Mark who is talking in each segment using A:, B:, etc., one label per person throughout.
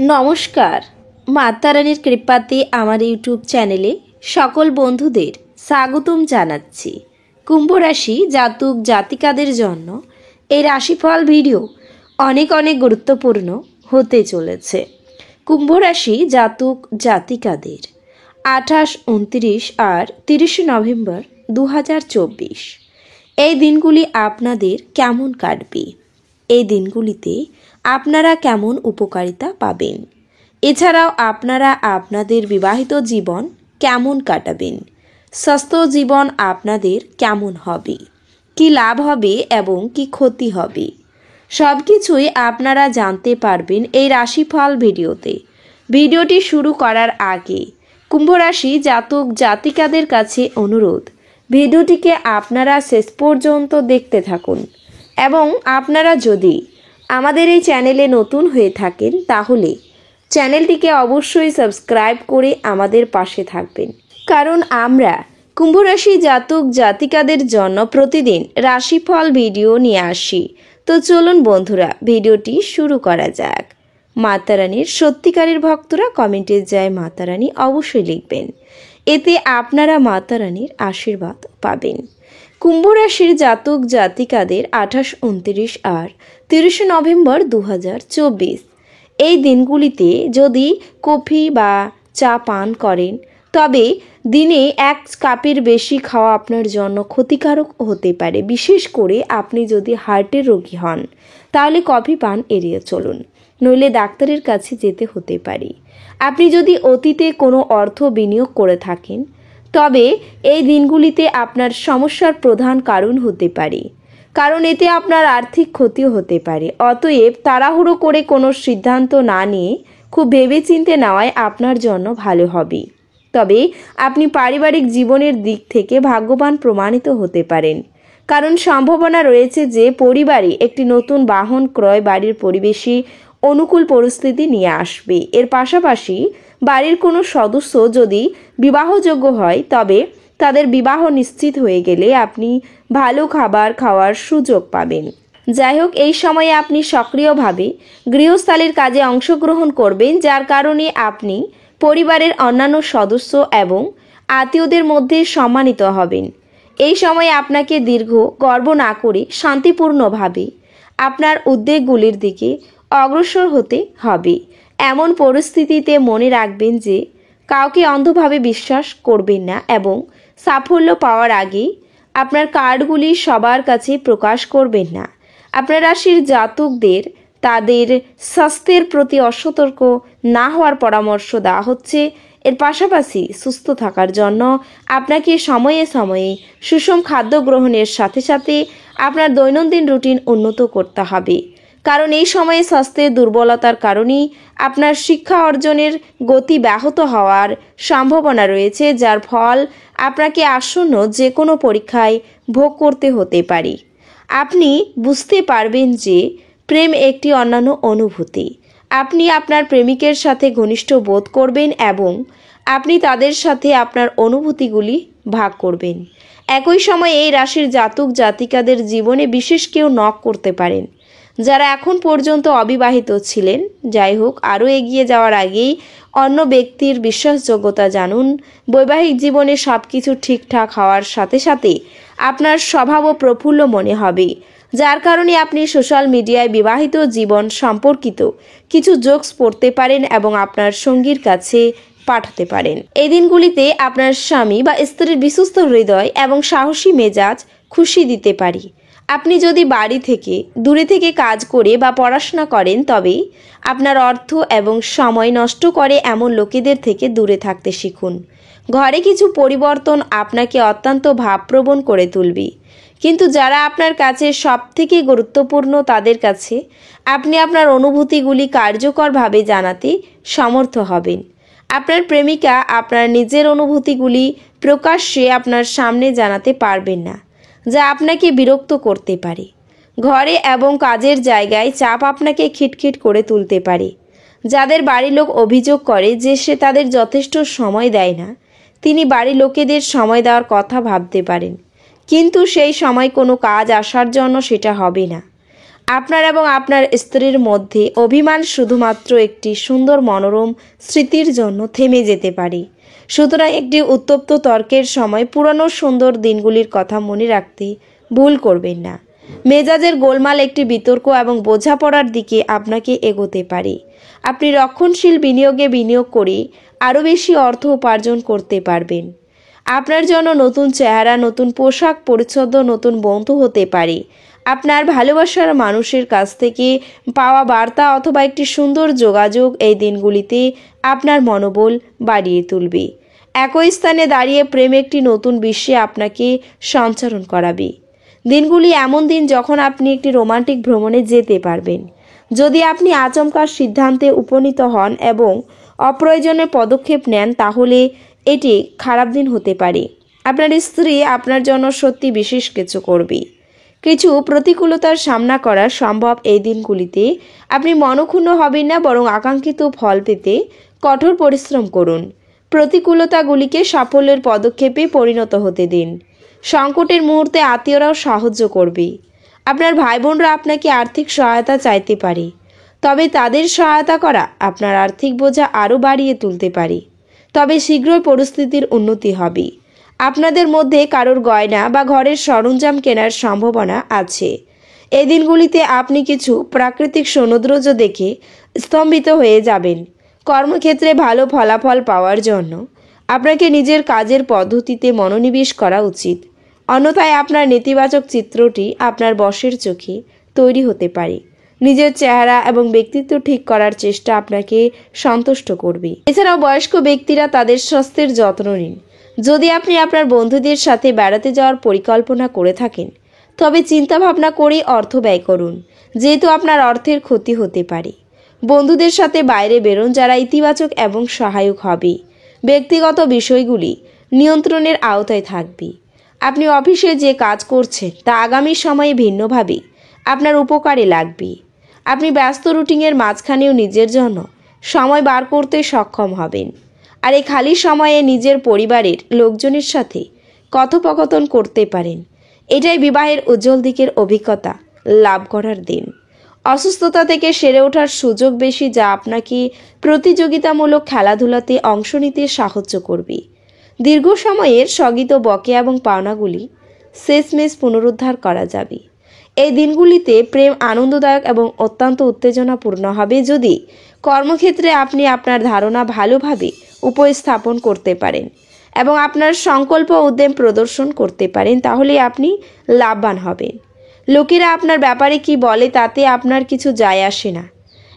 A: নমস্কার। মাতারানীর কৃপাতে আমার ইউটিউব চ্যানেলে সকল বন্ধুদের স্বাগতম জানাচ্ছি। কুম্ভ রাশি জাতক জাতিকাদের জন্য এই রাশিফল ভিডিও অনেক গুরুত্বপূর্ণ হতে চলেছে। কুম্ভ রাশি জাতক জাতিকাদের 28, 29 আর 30 নভেম্বর 2024 এই দিনগুলি আপনাদের কেমন কাটবে? এই দিনগুলিতে আপনারা কেমন উপকারিতা পাবেন? এছাড়াও আপনারা আপনাদের বিবাহিত জীবন কেমন কাটাবেন? স্বাস্থ্য জীবন আপনাদের কেমন হবে? কি লাভ হবে এবং কি ক্ষতি হবে? সব কিছুই আপনারা জানতে পারবেন এই রাশিফল ভিডিওতে। ভিডিওটি শুরু করার আগে কুম্ভ রাশি জাতক জাতিকাদের কাছে অনুরোধ, ভিডিওটিকে আপনারা শেষ পর্যন্ত দেখতে থাকুন এবং আপনারা যদি আমাদের এই চ্যানেলে নতুন হয়ে থাকেন তাহলে চ্যানেলটিকে অবশ্যই সাবস্ক্রাইব করে আমাদের পাশে থাকবেন, কারণ আমরা কুম্ভ রাশি জাতক জাতিকাদের জন্য প্রতিদিন রাশিফল ভিডিও নিয়ে আসি। তো চলুন বন্ধুরা, ভিডিওটি শুরু করা যাক। মাতারানীর সত্যিকারের ভক্তরা কমেন্টে জয় মাতারানী অবশ্যই লিখবেন, এতে আপনারা মাতারানীর আশীর্বাদ পাবেন। কুম্ভ রাশির জাতক জাতিকাদের 28, 29 আর 30 নভেম্বর 2024 এই দিনগুলিতে যদি কফি বা চা পান করেন তবে দিনে 1 কাপের বেশি খাওয়া আপনার জন্য ক্ষতিকারক হতে পারে। বিশেষ করে আপনি যদি হার্টের রোগী হন তাহলে কফি পান এড়িয়ে চলুন, নইলে ডাক্তারের কাছে যেতে হতে পারে। আপনি যদি অতীতে কোনো অর্থ বিনিয়োগ করে থাকেন তবে এই দিনগুলিতে আপনার সমস্যার প্রধান কারণ হতে পারে, কারণ এতে আপনার আর্থিক ক্ষতিও হতে পারে। অতএব তাড়াহুড়ো করে কোনো সিদ্ধান্ত না নিয়ে খুব ভেবেচিন্তে নেওয়াই আপনার জন্য ভালো হবে। তবে আপনি পারিবারিক জীবনের দিক থেকে ভাগ্যবান প্রমাণিত হতে পারেন, কারণ সম্ভাবনা রয়েছে যে পরিবারে একটি নতুন বাহন ক্রয় বাড়ির পরিবেশে অনুকূল পরিস্থিতি নিয়ে আসবে। এর পাশাপাশি বাড়ির কোনো সদস্য যদি বিবাহযোগ্য হয় তবে তাদের বিবাহ নিশ্চিত হয়ে গেলে আপনি ভালো খাবার খাওয়ার সুযোগ পাবেন। যাই হোক, এই সময়ে আপনি সক্রিয়ভাবে গৃহস্থালির কাজে অংশগ্রহণ করবেন, যার কারণে আপনি পরিবারের অন্যান্য সদস্য এবং আত্মীয়দের মধ্যে সম্মানিত হবেন। এই সময়ে আপনাকে গর্ব না করে শান্তিপূর্ণভাবে আপনার উদ্বেগগুলির দিকে অগ্রসর হতে হবে। এমন পরিস্থিতিতে মনে রাখবেন যে কাউকে অন্ধভাবে বিশ্বাস করবেন না এবং সাফল্য পাওয়ার আগে আপনার কার্ডগুলি সবার কাছে প্রকাশ করবেন না। আপনার রাশির জাতকদের তাদের স্বাস্থ্যের প্রতি অসতর্ক না হওয়ার পরামর্শ দেওয়া হচ্ছে। এর পাশাপাশি সুস্থ থাকার জন্য আপনাকে সময়ে সময়ে সুষম খাদ্য গ্রহণের সাথে সাথে আপনার দৈনন্দিন রুটিন উন্নত করতে হবে, কারণ এই সময়ে স্বাস্থ্যের দুর্বলতার কারণেই আপনার শিক্ষা অর্জনের গতি ব্যাহত হওয়ার সম্ভাবনা রয়েছে, যার ফল আপনাকে আসন্ন যে কোনো পরীক্ষায় ভোগ করতে হতে পারে। আপনি বুঝতে পারবেন যে প্রেম একটি অন্যান্য অনুভূতি। আপনি আপনার প্রেমিকের সাথে ঘনিষ্ঠ বোধ করবেন এবং আপনি তাদের সাথে আপনার অনুভূতিগুলি ভাগ করবেন। একই সময়ে এই রাশির জাতক জাতিকাদের জীবনে বিশেষ কেউ নক করতে পারেন, যারা এখন পর্যন্ত অবিবাহিত ছিলেন। যাই হোক, আরও এগিয়ে যাওয়ার আগেই অন্য ব্যক্তির বিশ্বাসযোগ্যতা জানুন। বৈবাহিক জীবনে সব কিছু ঠিকঠাক হওয়ার সাথে সাথে আপনার স্বভাবও প্রফুল্ল মনে হবে, যার কারণে আপনি সোশ্যাল মিডিয়ায় বিবাহিত জীবন সম্পর্কিত কিছু জোকস পড়তে পারেন এবং আপনার সঙ্গীর কাছে পাঠাতে পারেন। এই দিনগুলিতে আপনার স্বামী বা স্ত্রীর বিশ্বস্ত হৃদয় এবং সাহসী মেজাজ খুশি দিতে পারে। আপনি যদি বাড়ি থেকে দূরে থেকে কাজ করে বা পড়াশোনা করেন তবে আপনার অর্থ এবং সময় নষ্ট করে এমন লোকেদের থেকে দূরে থাকতে শিখুন। ঘরে কিছু পরিবর্তন আপনাকে অত্যন্ত ভাবপ্রবণ করে তুলবে, কিন্তু যারা আপনার কাছে সবথেকে গুরুত্বপূর্ণ তাদের কাছে আপনি আপনার অনুভূতিগুলি কার্যকরভাবে জানাতে সমর্থ হবেন। আপনার প্রেমিকা আপনার নিজের অনুভূতিগুলি প্রকাশ্যে আপনার সামনে জানাতে পারবেন না, যা আপনাকে বিরক্ত করতে পারে। ঘরে এবং কাজের জায়গায় চাপ আপনাকে খিটখিট করে তুলতে পারে। যাদের বাড়ির লোক অভিযোগ করে যে সে তাদের যথেষ্ট সময় দেয় না, তিনি বাড়ির লোকেদের সময় দেওয়ার কথা ভাবতে পারেন, কিন্তু সেই সময় কোনো কাজ আসার জন্য সেটা হবে না। আপনার এবং আপনার স্ত্রীর মধ্যে অভিমান শুধুমাত্র একটি সুন্দর মনোরম স্মৃতির জন্য থেমে যেতে পারে। সুতরাং একটি উত্তপ্ত তর্কের সময় পুরনো সুন্দর দিনগুলির কথা মনে রাখতে ভুল করবেন না। মেজাজের গোলমাল একটি বিতর্ক এবং বোঝাপড়ার দিকে আপনাকে এগোতে পারে। আপনি রক্ষণশীল বিনিয়োগে বিনিয়োগ করে আরও বেশি অর্থ উপার্জন করতে পারবেন। আপনার জন্য নতুন চেহারা, নতুন পোশাক পরিচ্ছদ, নতুন বন্ধু হতে পারে। আপনার ভালোবাসার মানুষের কাছ থেকে পাওয়া বার্তা অথবা একটি সুন্দর যোগাযোগ এই দিনগুলিতে আপনার মনোবল বাড়িয়ে তুলবে। একই স্থানে দাঁড়িয়ে প্রেম একটি নতুন বিশ্বে আপনাকে সঞ্চারণ করাবে। দিনগুলি এমন দিন যখন আপনি একটি রোমান্টিক ভ্রমণে যেতে পারবেন। যদি আপনি আচমকা সিদ্ধান্তে উপনীত হন এবং অপ্রয়োজনীয় পদক্ষেপ নেন, তাহলে এটি খারাপ দিন হতে পারে। আপনার স্ত্রী আপনার জন্য সত্যি বিশেষ কিছু করবে। কিছু প্রতিকূলতার সামনা করা সম্ভব এই দিনগুলিতে। আপনি মনক্ষুণ্ণ হবেন না, বরং আকাঙ্ক্ষিত ফল পেতে কঠোর পরিশ্রম করুন। প্রতিকূলতাগুলিকে সাফল্যের পদক্ষেপে পরিণত হতে দিন। সংকটের মুহূর্তে আত্মীয়রাও সাহায্য করবে। আপনার ভাই বোনরা আপনাকে আর্থিক সহায়তা চাইতে পারে, তবে তাদের সহায়তা করা আপনার আর্থিক বোঝা আরও বাড়িয়ে তুলতে পারে। তবে শীঘ্রই পরিস্থিতির উন্নতি হবে। আপনাদের মধ্যে কারোর গয়না বা ঘরের সরঞ্জাম কেনার সম্ভাবনা আছে। এই দিনগুলিতে আপনি কিছু প্রাকৃতিক সৌন্দর্য দেখে স্তম্ভিত হয়ে যাবেন। কর্মক্ষেত্রে ভালো ফলাফল পাওয়ার জন্য আপনাকে নিজের কাজের পদ্ধতিতে মনোনিবেশ করা উচিত। অন্যথায় আপনার নেতিবাচক চিত্রটি আপনার বসের চোখে তৈরি হতে পারে। নিজের চেহারা এবং ব্যক্তিত্ব ঠিক করার চেষ্টা আপনাকে সন্তুষ্ট করবে। এছাড়াও বয়স্ক ব্যক্তিরা তাদের স্বাস্থ্যের যত্ন নিন। যদি আপনি আপনার বন্ধুদের সাথে বেড়াতে যাওয়ার পরিকল্পনা করে থাকেন, তবে চিন্তাভাবনা করে অর্থ ব্যয় করুন, যেহেতু আপনার অর্থের ক্ষতি হতে পারে। বন্ধুদের সাথে বাইরে বেরোন যারা ইতিবাচক এবং সহায়ক হবে। ব্যক্তিগত বিষয়গুলি নিয়ন্ত্রণের আওতায় থাকবে। আপনি অফিসে যে কাজ করছেন তা আগামী সময়ে ভিন্নভাবে আপনার উপকারে লাগবে। আপনি ব্যস্ত রুটিনের মাঝখানেও নিজের জন্য সময় বার করতে সক্ষম হবেন। আর এই খালি সময়ে নিজের পরিবারের লোকজনের সাথে কথোপকথন করতে পারেন। এটাই বিবাহের উজ্জ্বল দিকের অভিজ্ঞতা লাভ করার দিন। অসুস্থতা থেকে সেরে ওঠার সুযোগ বেশি, যা আপনাকে প্রতিযোগিতামূলক খেলাধুলাতে অংশ নিতে সাহায্য করবে। দীর্ঘ সময়ের স্থগিত বকেয়া এবং পাওনাগুলি শেষমেশ পুনরুদ্ধার করা যাবে। এই দিনগুলিতে প্রেম আনন্দদায়ক এবং অত্যন্ত উত্তেজনাপূর্ণ হবে। যদি কর্মক্ষেত্রে আপনি আপনার ধারণা ভালোভাবে উপস্থাপন করতে পারেন এবং আপনার সংকল্প উদ্যম প্রদর্শন করতে পারেন, তাহলে আপনি লাভবান হবেন। লোকেরা আপনার ব্যাপারে কি বলে তাতে আপনার কিছু যায় আসে না।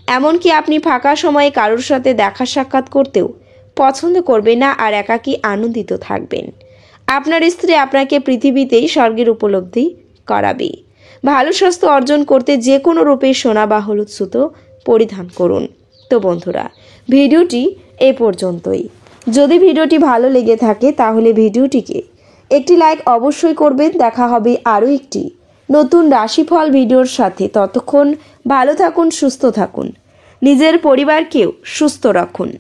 A: এমনকি আপনি ফাঁকা সময়ে কারোর সাথে দেখা সাক্ষাৎ করতেও পছন্দ করবেন না আর একাকী আনন্দিত থাকবেন। আপনার স্ত্রী আপনাকে পৃথিবীতেই স্বর্গের উপলব্ধি করাবে। ভালো স্বাস্থ্য অর্জন করতে যে কোনো রূপে সোনা বা হলুদ সুতো পরিধান করুন। তো বন্ধুরা, ভিডিওটি এ পর্যন্তই। যদি ভিডিওটি ভালো লেগে থাকে তাহলে ভিডিওটিকে একটি লাইক অবশ্যই করবেন। দেখা হবে আরও একটি নতুন রাশিফল ভিডিওর সাথে। ততক্ষণ ভালো থাকুন, সুস্থ থাকুন, নিজের পরিবারকেও সুস্থ রাখুন।